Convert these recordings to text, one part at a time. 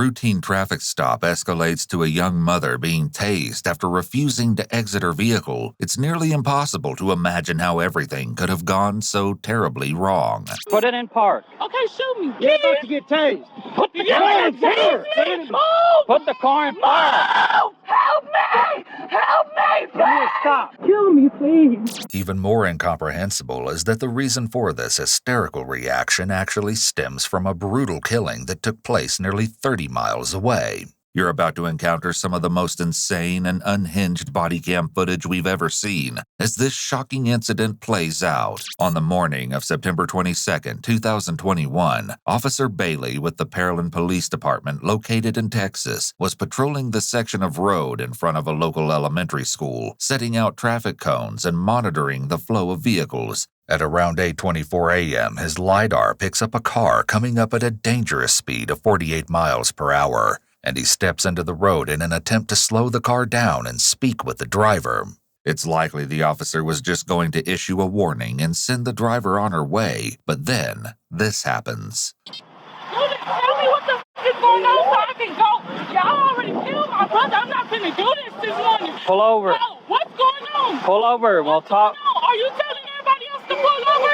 routine traffic stop escalates to a young mother being tased after refusing to exit her vehicle, it's nearly impossible to imagine how everything could have gone so terribly wrong. Put it in park. Okay, shoot me. You're about to get tased. Put the car in park. Move! Put the car in park. Move! Help me! Help me! Give me a stop. Kill me, please. Even more incomprehensible is that the reason for this hysterical reaction actually stems from a brutal killing that took place nearly 30 miles away. You're about to encounter some of the most insane and unhinged body cam footage we've ever seen as this shocking incident plays out. On the morning of September 22, 2021, Officer Bailey with the Pearland Police Department located in Texas was patrolling the section of road in front of a local elementary school, setting out traffic cones and monitoring the flow of vehicles. At around 8:24 a.m., his LiDAR picks up a car coming up at a dangerous speed of 48 miles per hour. And he steps into the road in an attempt to slow the car down and speak with the driver. It's likely the officer was just going to issue a warning and send the driver on her way, but then this happens. Tell me what the f is going on so I can go. Y'all already killed my brother. I'm not finna do this morning. Pull over. No, what's going on? Pull over. We'll talk. No, are you telling everybody else to pull over?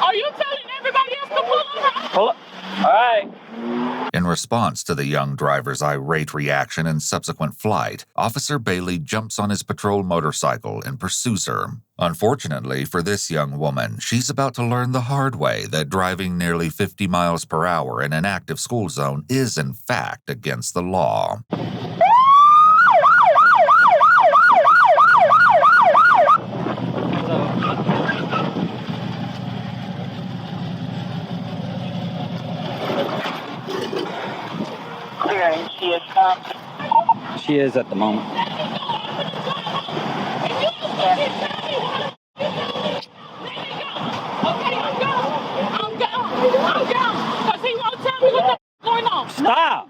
Are you telling everybody else to pull over? Pull up. All right. In response to the young driver's irate reaction and subsequent flight, Officer Bailey jumps on his patrol motorcycle and pursues her. Unfortunately for this young woman, she's about to learn the hard way that driving nearly 50 miles per hour in an active school zone is in fact against the law. She is stopped. She is at the moment. Stop!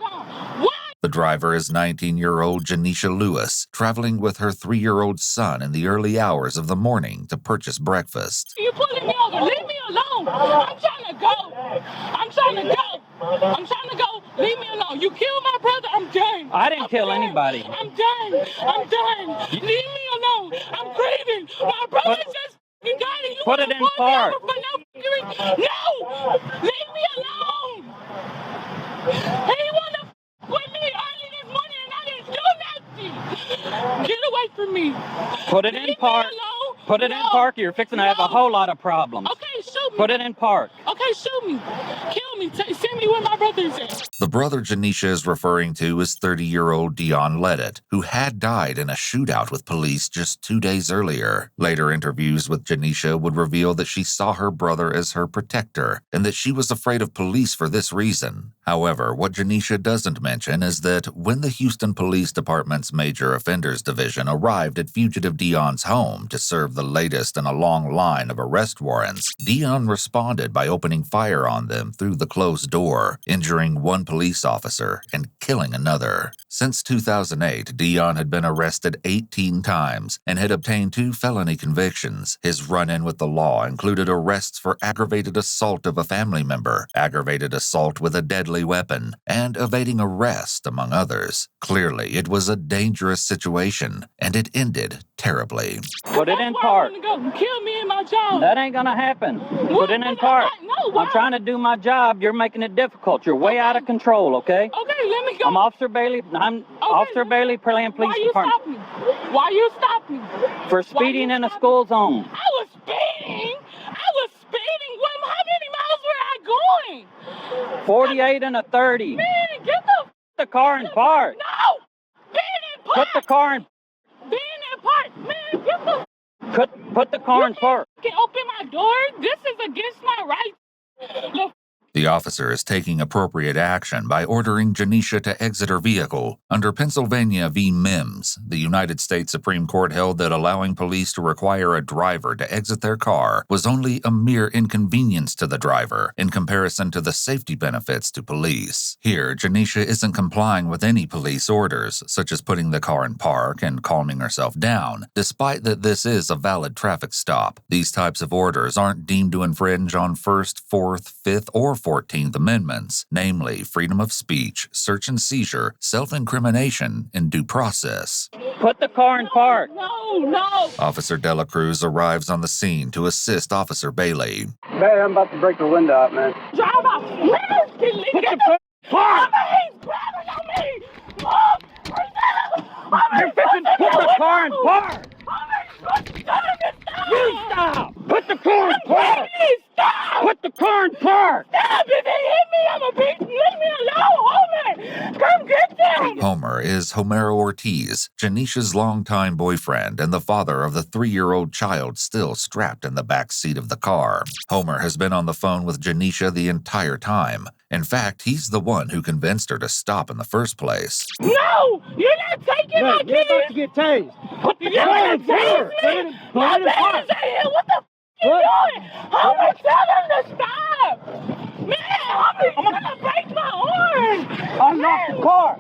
The driver is 19-year-old Janisha Lewis, traveling with her 3-year-old son in the early hours of the morning to purchase breakfast. You pulling me over? Leave me alone. I'm trying to go. I'm trying to go. I'm trying to go. Leave me alone. You killed my brother. I'm done. I didn't kill anybody. I'm done. I'm done. Leave me alone. I'm grieving. My brother just died. And you Put it in park. No! Leave me alone. He wanted to with me early this morning and I didn't do nothing. Get away from me. Put it in park. Put it in park. You're fixing to have a whole lot of problems. Okay, shoot me. Put it in park. Okay, shoot me. Kill me. Send me where my brother is at. The brother Janisha is referring to is 30-year-old Dion Leddett, who had died in a shootout with police just 2 days earlier. Later interviews with Janisha would reveal that she saw her brother as her protector and that she was afraid of police for this reason. However, what Janisha doesn't mention is that when the Houston Police Department's Major Offenders Division arrived at fugitive Dion's home to serve the latest in a long line of arrest warrants, Dion responded by opening fire on them through the closed door, injuring one police officer and killing another. Since 2008, Dion had been arrested 18 times and had obtained 2 felony convictions. His run-in with the law included arrests for aggravated assault of a family member, aggravated assault with a deadly weapon, and evading arrest, among others. Clearly, it was a dangerous situation, and it ended terribly. Put it in park. Kill me in my job. That ain't gonna happen. Put it in park. I'm trying to do my job. You're making it difficult. You're way out of control, okay? Okay, let me go. I'm Officer Bailey. Officer Bailey, Pearland Police Department. Why you stop me? For speeding in a school zone. I was speeding. How many miles were I going? 48 and a 30. Man, get the car in park. No! Being in park! Put the car in... Being in park! Man, get the... Put the car in park. You can't open my door. This is against my rights. The officer is taking appropriate action by ordering Janisha to exit her vehicle. Under Pennsylvania v. Mims, the United States Supreme Court held that allowing police to require a driver to exit their car was only a mere inconvenience to the driver in comparison to the safety benefits to police. Here, Janisha isn't complying with any police orders, such as putting the car in park and calming herself down, despite that this is a valid traffic stop. These types of orders aren't deemed to infringe on First, Fourth, Fifth, or 14th Amendments, namely freedom of speech, search and seizure, self-incrimination, and due process. Put the car in park. No. Officer Dela Cruz arrives on the scene to assist Officer Bailey. Bailey, I'm about to break the window out, man. Drive out. Get the car. He's grabbing on me. You're fixing to put the car in park. You stop. Put the car in park. Stop. Put the car in park. Stop. If he hit me, I'm a beat. Leave me alone, Homer. Come get them. Homer is Homero Ortiz, Janisha's longtime boyfriend and the father of the 3-year-old child still strapped in the back seat of the car. Homer has been on the phone with Janisha the entire time. In fact, he's the one who convinced her to stop in the first place. No, you're not taking my Man, you're about to kids. get tased. Put the You're car in not park. tasing me. My baby's in here. What the f*** you doing? Homer, tell them to stop. Man, Homer's gonna break my arm. Unlock the car.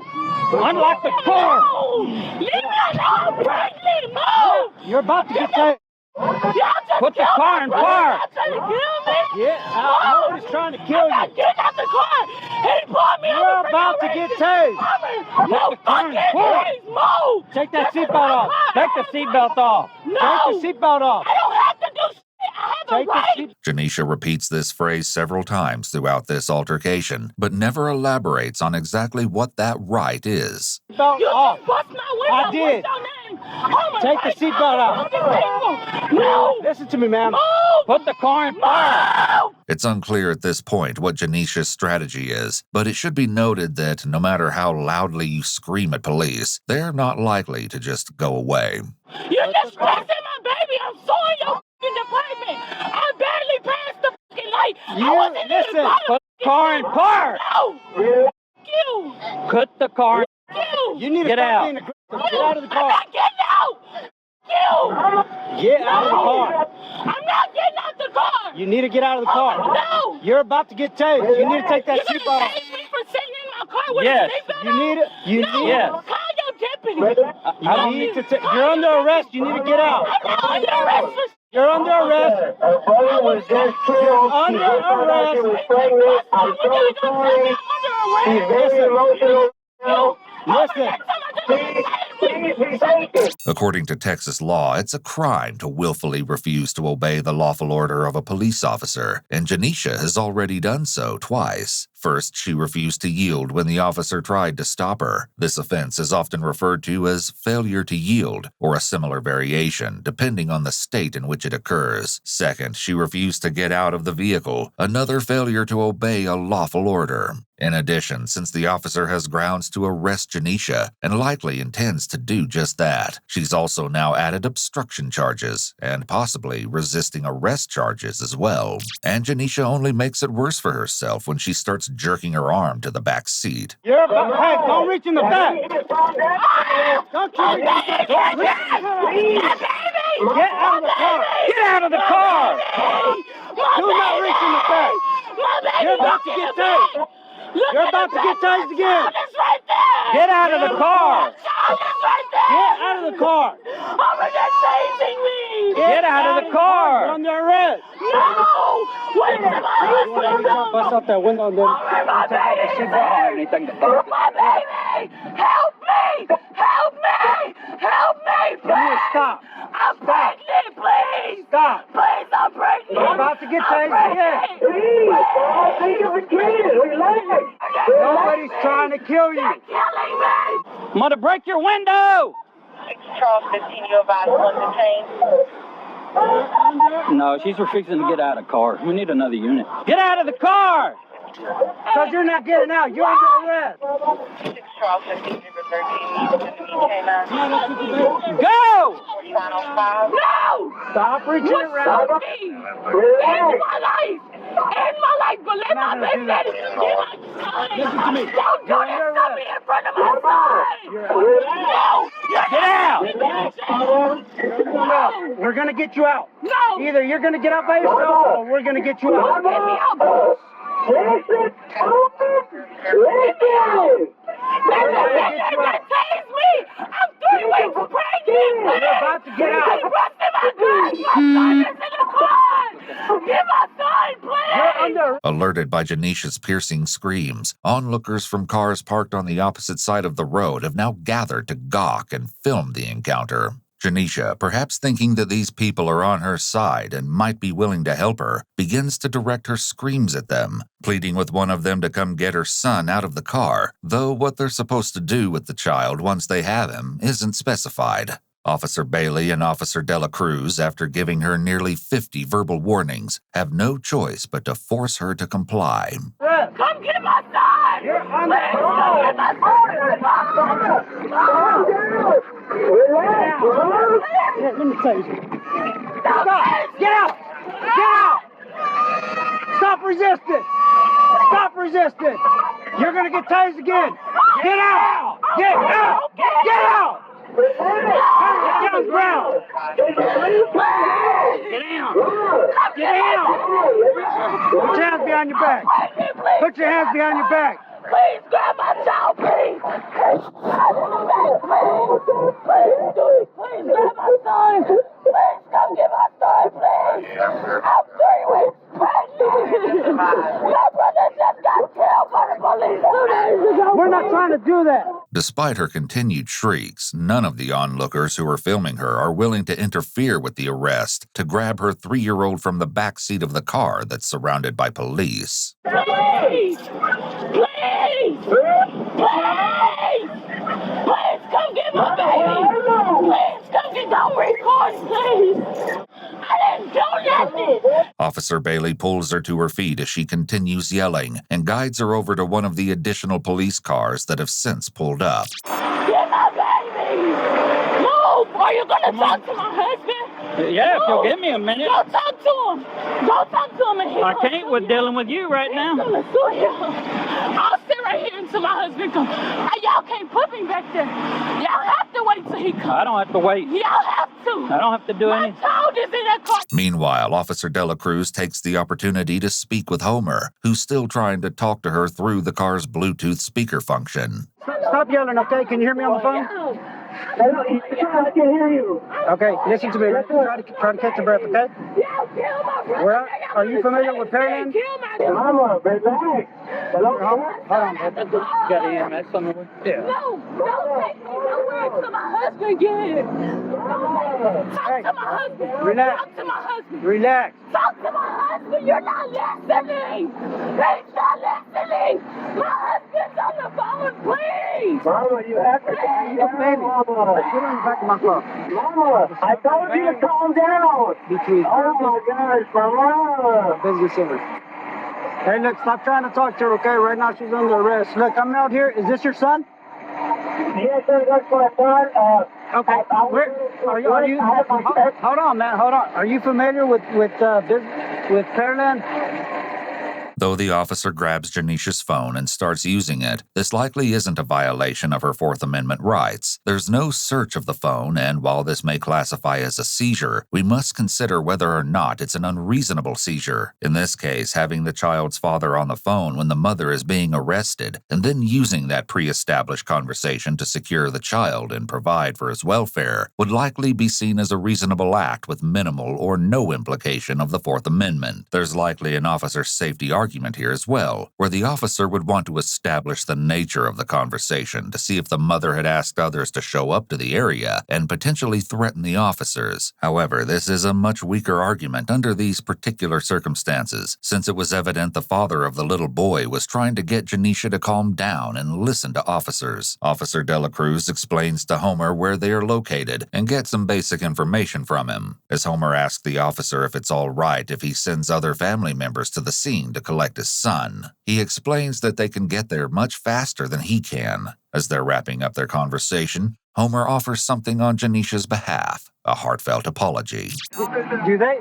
Unlock the car. No. Leave me alone. Break me. Move. You're about to get tased. Y'all just Put the killed car my in brother. park. Y'all trying to kill me? Yeah, Homer's trying to kill I'm not you. getting out the car. He brought me You're over for about no to get reason. tased. Homer, no the car in fucking park. please move. Take that This is seatbelt my off. car. Take the seatbelt off. No. Take the seatbelt off. I don't have to do shit. I have Take a right. the seat. Janisha repeats this phrase several times throughout this altercation, but never elaborates on exactly what that right is. Seatbelt You off. just bust my window. I did. What's your name? Homer, Take the break my seatbelt off. fucking people. No. Listen to me, ma'am. Move. Put the car in park. Move. It's unclear at this point what Janisha's strategy is, but it should be noted that no matter how loudly you scream at police, they're not likely to just go away. You're disgracing my baby. I'm suing your fucking department. I barely passed the fucking light. I You- wasn't even listen. by the Put the car in park. No. You. Put the car in. You. You need to Get stop out. being aggressive. Get out of the I'm car. not getting out. You. Get out of the car. I'm not getting out the car. You need to get out of the car. No. You're about to get tased. You need to take that You're seatbelt gonna off. tase me for sitting in my car with Yes. a seatbelt You on? need it. You No. need Yes. Call your deputy. You need to take. You're under arrest. You need to get out. I'm not under arrest for You're under arrest. Her brother was just killed. Under She discovered that she was arrest. pregnant. I'm so sorry. She's very emotional. Listen. Please be patient. According to Texas law, it's a crime to willfully refuse to obey the lawful order of a police officer, and Janisha has already done so twice. First, she refused to yield when the officer tried to stop her. This offense is often referred to as failure to yield, or a similar variation, depending on the state in which it occurs. Second, she refused to get out of the vehicle, another failure to obey a lawful order. In addition, since the officer has grounds to arrest Janisha and likely intends to do just that, she's also now added obstruction charges and possibly resisting arrest charges as well. And Janisha only makes it worse for herself when she starts jerking her arm to the back seat. You're about. Hey, don't reach in the back. Don't you reach. Don't reach. Get out of the car. Get out of the car. Do not reach in the back. You're about to get tased. You're about to get tased again. It's right there. Get out of the car. It's right there. Get out of the car. Homer, they're tasing me. Get out of the car. You're under arrest. No. Wait a minute. Bust out that window and then. My baby. My baby. Help me. Help me. Help me. You need to stop. I'm pregnant, please. Stop. Please, I'm pregnant. You're about to get tased again. Please, take your kid. Relax. Nobody's trying to kill you. They're killing me. I'm gonna break your window. Charles 15, you advise one detained. No, she's refusing to get out of the car. We need another unit. Get out of the car. Because you're not getting out. You're under arrest. 6 Charles 15, number 13, came out. Go. 4905. No. Stop reaching What's around. up, me? In my life. In my life. But let my baby daddy get my son. Listen to me. Don't do You're this under to me in front of my son. No. Get out. No, we're going to get you out. No. Either you're going to get out by yourself or we're going to get you out. Get me out. Tase me! I'm 3 weeks pregnant! You're about to get out. He's busting my gun! My son is in the car! Get my son, please! You're under Alerted by Janisha's piercing screams, onlookers from cars parked on the opposite side of the road have now gathered to gawk and film the encounter. Janisha, perhaps thinking that these people are on her side and might be willing to help her, begins to direct her screams at them, pleading with one of them to come get her son out of the car, though what they're supposed to do with the child once they have him isn't specified. Officer Bailey and Officer Dela Cruz, after giving her nearly 50 verbal warnings, have no choice but to force her to comply. Come get my son! Please come get my son! Let me tell you. Stop! Get out! Get out! Stop resisting! Stop resisting! You're gonna get tased again! Get out! Get out! Get out! Get down the ground! Get down! Get down! Put your hands behind your back! Put your hands behind your back! Please grab my child, please! Please grab my son! Please come get my son, please! I'm 3 weeks pregnant! My brother just got killed by the police 2 days ago! We're not trying to do that! Despite her continued shrieks, none of the onlookers who are filming her are willing to interfere with the arrest to grab her 3-year-old from the back seat of the car that's surrounded by police. Please! Please! Please! Please come get my baby! Please come get, don't record, please! I didn't do nothing! Officer Bailey pulls her to her feet as she continues yelling and guides her over to one of the additional police cars that have since pulled up. Get my baby! Move! Are you gonna talk to my husband? Yeah, if you'll give me a minute. Go talk to him! Go talk to him and he'll I can't with dealing with you right now. I'll sit right here until my husband comes. Y'all can't put me back there. Y'all have to wait till he comes. I don't have to wait. Y'all have to. I don't have to do My anything. child is in that car. Meanwhile, Officer Dela Cruz takes the opportunity to speak with Homer, who's still trying to talk to her through the car's Bluetooth speaker function. Stop yelling, okay? Can you hear me on the phone? I can hear you. Okay, listen to me. Try to catch your breath, okay? Y'all kill my brother. Where are you familiar with Pearland? Kill my Mama, relax. Hello? Hold on, baby. Got EMS on the way? Yeah. No, don't take me nowhere till my husband gets. Talk to my husband. Relax. Talk to my husband. Relax. Talk to my husband. You're not listening. He's not listening. My husband's on the phone, please. Mama, you have to calm down, Baby, Mama. get on the back of my car. Mama, I told you to calm down. Between Oh my gosh, Mama. business owners. Hey, look, stop trying to talk to her, okay? Right now she's under arrest. Look, I'm out here. Is this your son? Yes, sir, that's my son. Okay. Where are you? Hold on, man. Hold on. Are you familiar with Pearland? Though the officer grabs Janisha's phone and starts using it, this likely isn't a violation of her Fourth Amendment rights. There's no search of the phone, and while this may classify as a seizure, we must consider whether or not it's an unreasonable seizure. In this case, having the child's father on the phone when the mother is being arrested, and then using that pre-established conversation to secure the child and provide for his welfare, would likely be seen as a reasonable act with minimal or no implication of the Fourth Amendment. There's likely an officer's safety argument here as well, where the officer would want to establish the nature of the conversation to see if the mother had asked others to show up to the area and potentially threaten the officers. However, this is a much weaker argument under these particular circumstances, since it was evident the father of the little boy was trying to get Janisha to calm down and listen to officers. Officer Dela Cruz explains to Homer where they are located and gets some basic information from him. As Homer asks the officer if it's all right if he sends other family members to the scene to collect his son, he explains that they can get there much faster than he can. As they're wrapping up their conversation, Homer offers something on Janisha's behalf, a heartfelt apology. Do they?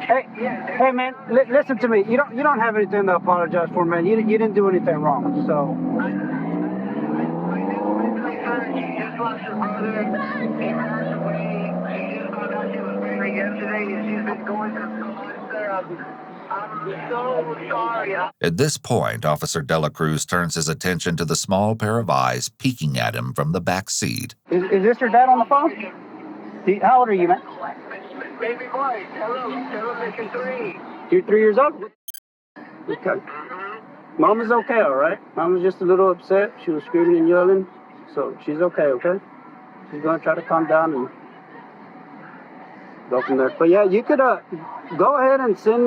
Hey, man, listen to me. You don't have anything to apologize for, man. You didn't do anything wrong, so. She just lost her brother. He passed away. She just found out she was pregnant yesterday, and she's been going through so much. I'm so sorry. At this point, Officer Dela Cruz turns his attention to the small pair of eyes peeking at him from the back seat. Is this your dad on the phone? How old are you, man? Baby boy, hello, Mission 3. You're 3 years old? Okay. Mama's okay, all right? Mama's just a little upset. She was screaming and yelling, so she's okay, okay? She's gonna try to calm down and go from there. But yeah, you could go ahead and send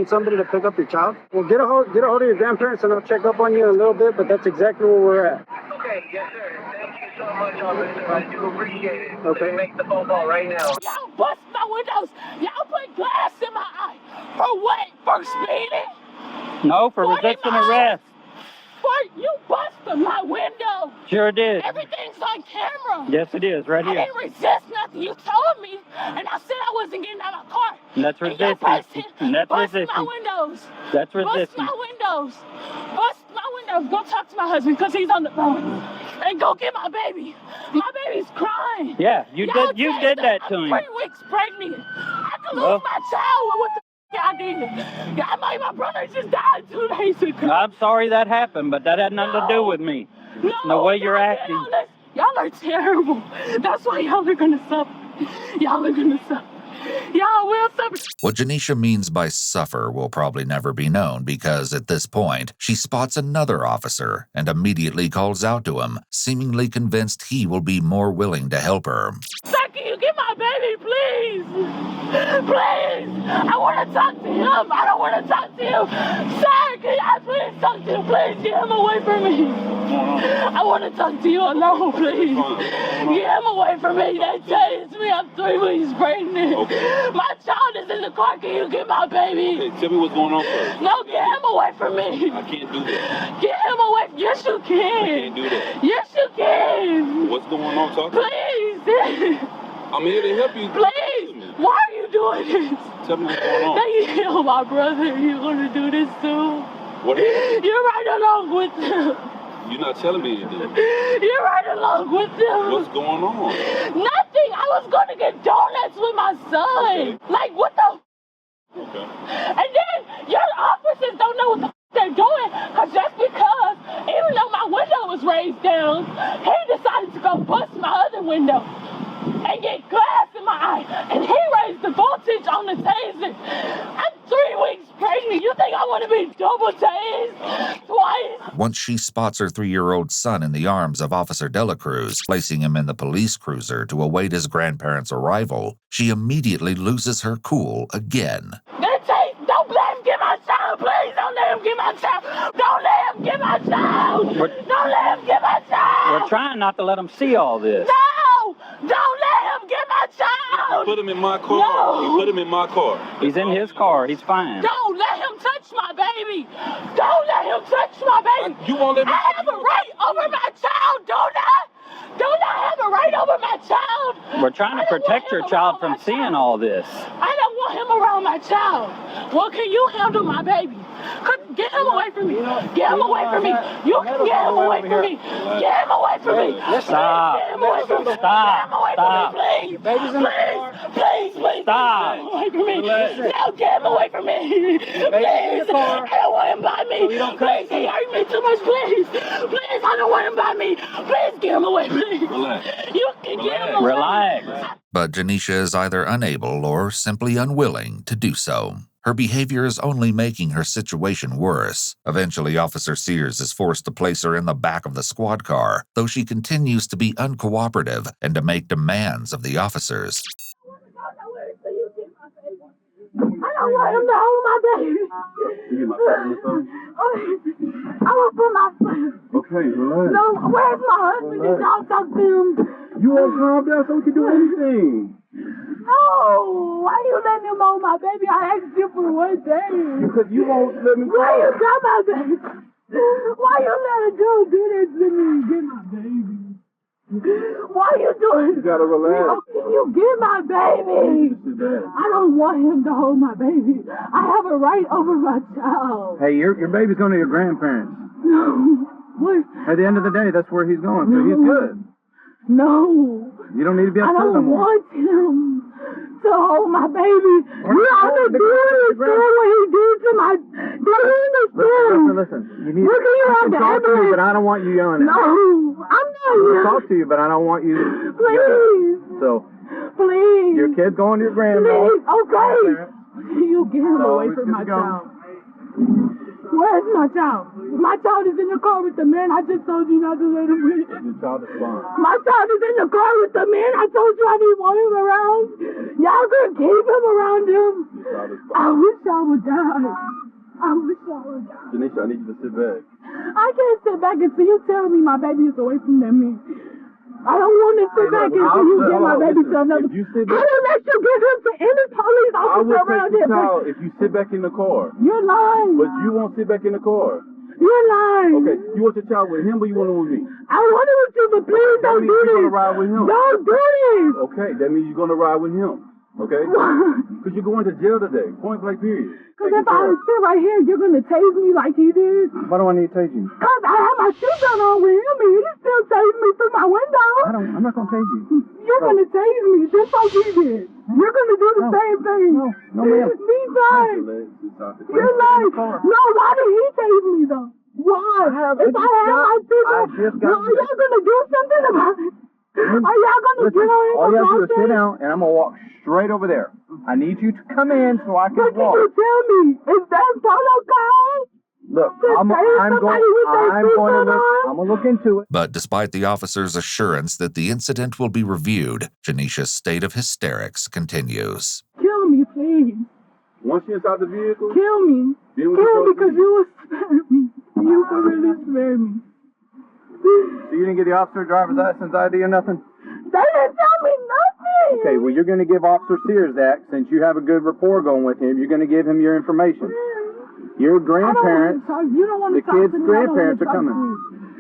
somebody to pick up your child. Well, get a hold of your grandparents, and I'll check up on you in a little bit. But that's exactly where we're at. Okay, yes, sir. Thank you so much, officer. I do appreciate it. Okay. Let me make the phone call right now. Y'all bust my windows. Y'all put glass in my eye. For what? For speeding? No, for resisting arrest. For you busted my window. Sure did. Everything's on camera. Yes, it is, right I here. didn't resist nothing. You told me, and I said I wasn't getting out of my car. And that's And you resisting. And that's bust my resisting. windows. That's Bust resisting. my windows. Bust my windows. Go talk to my husband because he's on the phone. And go get my baby. My baby's crying. Yeah, you Y'all did said that to I'm him. 3 weeks pregnant. I could lose Well. my child with what the I did. Yeah, my brother just died 2 days ago. I'm sorry that happened, but that had nothing to do with me. No, The way you're acting. Y'all are terrible. That's why y'all are gonna suffer. Y'all are gonna suffer. Y'all will suffer. What Janisha means by suffer will probably never be known because at this point, she spots another officer and immediately calls out to him, seemingly convinced he will be more willing to help her. Sir, can you get my baby, please? Please. I want to talk to him. I don't want to talk to him. Sir, can I please talk to him? Please get him away from me. I want to talk to you alone, please. Get him away from me. They chased me. I'm 3 weeks pregnant. Okay. My child is in the car. Can you get my baby? Okay, tell me what's going on first. No, get him away from me. I can't do that. Get him away. Yes, you I can. can't do that. Yes, you can. What's going on? Talk to me. Please. I'm here to help you. Please. Why are you doing this? Tell me what's going on. They killed my brother. You're going to do this too? What happened? You're right along with them. You're not telling me anything. You're right along with them. What's going on? Nothing. I was going to get donuts with my son. Like, what the Okay. And then your officers don't know what the they're doing. Because just because, even though my window was raised down, he decided to go bust my other window and get glass in my eye. And he raised the voltage on the taser. I'm 3 weeks pregnant. You think I want to be double tased twice? Once she spots her 3-year-old son in the arms of Officer Delacruz, placing him in the police cruiser to await his grandparents' arrival, she immediately loses her cool again. Don't let him get my child, please. Don't let him get my child. Don't let him get my child. Don't let him get my child. We're trying not to let them see all this. No! Don't let him get my child. Put him in my car. No. You put him in my car. He's in his car. He's fine. Don't let him touch my baby. Don't let him touch my baby. You won't let me. I have a right over my child, don't I? Don't I have a right over my child? We're trying to protect your child from seeing all this. I don't want him around my child. Well, can you handle my baby? Get him away from me. Get him away from me. You can get him away from me. Get him away from me. Stop. Get him away from me. Stop. Get him away Stop. from me, please. Please. Stop. Get him away from me. No, get him away from me. Please. I don't want him by me. Please, he hurt me too much. Please. Please, I don't want him by me. Please, get him away, please. Relax. You can get him away. Relax. But Janisha is either unable or simply unwilling to do so. Her behavior is only making her situation worse. Eventually, Officer Sears is forced to place her in the back of the squad car, though she continues to be uncooperative and to make demands of the officers. I don't want him to hold my baby. I will put my foot. Okay, relax. No, where's my husband? Did y'all talk to him? You won't calm down so we can do anything. No, why you letting him hold my baby? I asked you for 1 day. Because you won't let me Why you got my baby? Why you let a dude do this to me and get my baby? Why you doing You gotta relax. How can you get my baby? I don't want him to hold my baby. I have a right over my child. Hey, your baby's going to your grandparents. No. What? At the end of the day, that's where he's going, so he's good. No. You don't need to be I upset no don't more. want him to hold my baby. You understand what he did to my... Do you understand? Listen. You need Look at you I on can the talk to you, ambulance. but I don't want you yelling at me. No, I'm not I'll yelling. talk to you, but I don't want you... Please. So, Please. your kid's going to your grandma. Please. Okay. You get him So away we from just my go. child. Where's my child? My child is in the car with the man. I just told you not to let him in. Your child is fine. My child is in the car with the man. I told you I didn't want him around. Y'all gonna keep him around him. Your child is I fine. wish I would die. I wish I would die. Janisha, I need you to sit back. I can't sit back until you tell me my baby is away from that man. I don't want to sit back until you get my baby to another. If you sit I back, don't let you get him to any police I officer will around take the here. child if you sit back in the car. You're lying. But you won't sit back in the car. You're lying. Okay, you want your child with him or you want him with me? I want it with you, but please That don't means do you're this. gonna ride with him. Don't do this. Okay, that means you're going to ride with him. Okay? Because you're going to jail today. Point blank period. Because if I sit right here, you're going to tase me like he did. Why do I need to take you? Because I have my seatbelt on with him, and he still tased me through my window. I'm not going to take you. You're going to tase me just like he did. You're going to do the same thing. No, ma'am. Be lying. You're lying. No, why did he tase me, though? Why? If I have my seatbelt, are y'all going to do something about it? Are y'all going to get on him? All you have to do is sit down, and I'm going to walk straight over there. I need you to come in so I can What can walk. you tell me? Is that protocol? Look, I'm going to look into it. But despite the officer's assurance that the incident will be reviewed, Janisha's state of hysterics continues. Kill me, please. Once you're inside the vehicle, Kill me. then we Kill me can because you will spare me. You will really spare me. So you didn't get the officer driver's license ID or nothing? They didn't tell me nothing. Okay, well, you're going to give Officer Sears that. Since you have a good rapport going with him, you're going to give him your information. Your grandparents, You don't want the to talk kids' to me. grandparents are coming.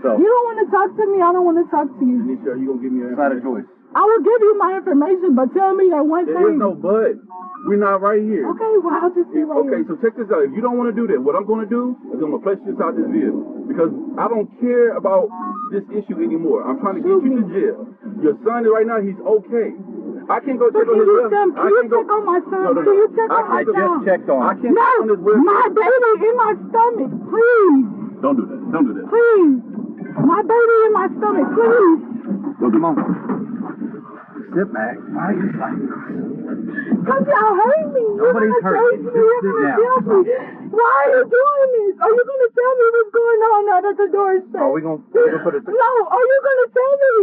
So, You don't want to talk to me. I don't want to talk to you. Janisha, are you going to give me your it's not a information? choice. I will give you my information, but tell me that one There thing. is no but. We're not right here. Okay, well, I'll just be right Okay, here. so check this out. If you don't want to do that, what I'm going to do is I'm going to place you inside this vehicle. Because I don't care about this issue anymore. I'm trying to get you to jail. Your son, right now, he's okay. I can't go check But on can his you welfare. check on my son? No. Can you check on my I just son? checked on I him. can't check on his No, welfare. my baby in my stomach. Please, Don't do that. Don't do that. please. My baby in my stomach, please. Come on. Sit back. Why are you fighting? Because y'all hate me. Nobody's You're hurt gonna you. chase me. Just You're sit gonna down. kill me. Why are you doing this? Are you going to tell me what's going on now that the door is shut? Are we going to put it... No, are you going to tell me?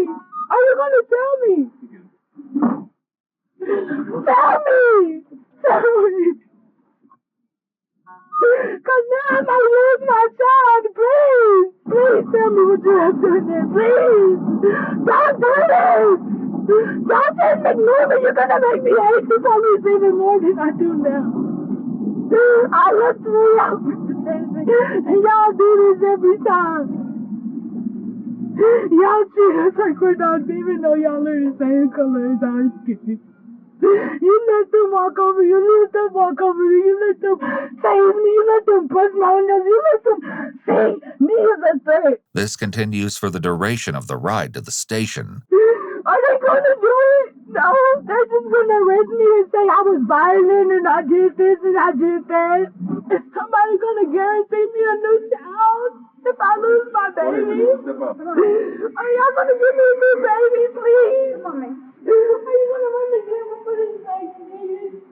Are you going to tell me? Tell me! Tell me! Because now I might lose my child. Please! Please tell me what you have done there. Please! Don't do this! Don't just ignore me. You're going to make me hate the police even more than I do now. I look through y'all protection, and y'all do this every time. Y'all treat us like we're dogs, even though y'all are the same color as our skin. You let them walk over you, let them walk over you, you let them save me, you let them push my windows, you let them see me as a threat. This continues for the duration of the ride to the station. Are they going to do it? No, they're just going to arrest me and say I was violent and I did this and I did that. Is somebody going to guarantee me a new child if I lose my baby? Are y'all going to give me a new baby, please? Mommy. Are you going to run the camera for this baby?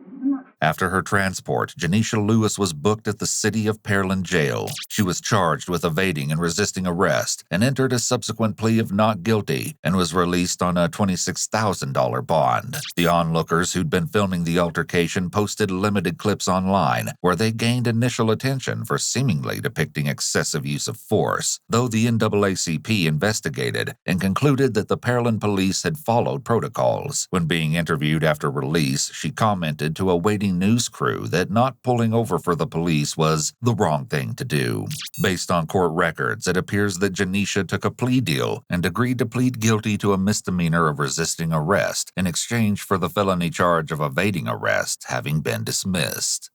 After her transport, Janisha Lewis was booked at the City of Pearland Jail. She was charged with evading and resisting arrest and entered a subsequent plea of not guilty and was released on a $26,000 bond. The onlookers who'd been filming the altercation posted limited clips online where they gained initial attention for seemingly depicting excessive use of force, though the NAACP investigated and concluded that the Pearland police had followed protocols. When being interviewed after release, she commented to a waiting news crew that not pulling over for the police was the wrong thing to do. Based on court records, it appears that Janisha took a plea deal and agreed to plead guilty to a misdemeanor of resisting arrest in exchange for the felony charge of evading arrest having been dismissed.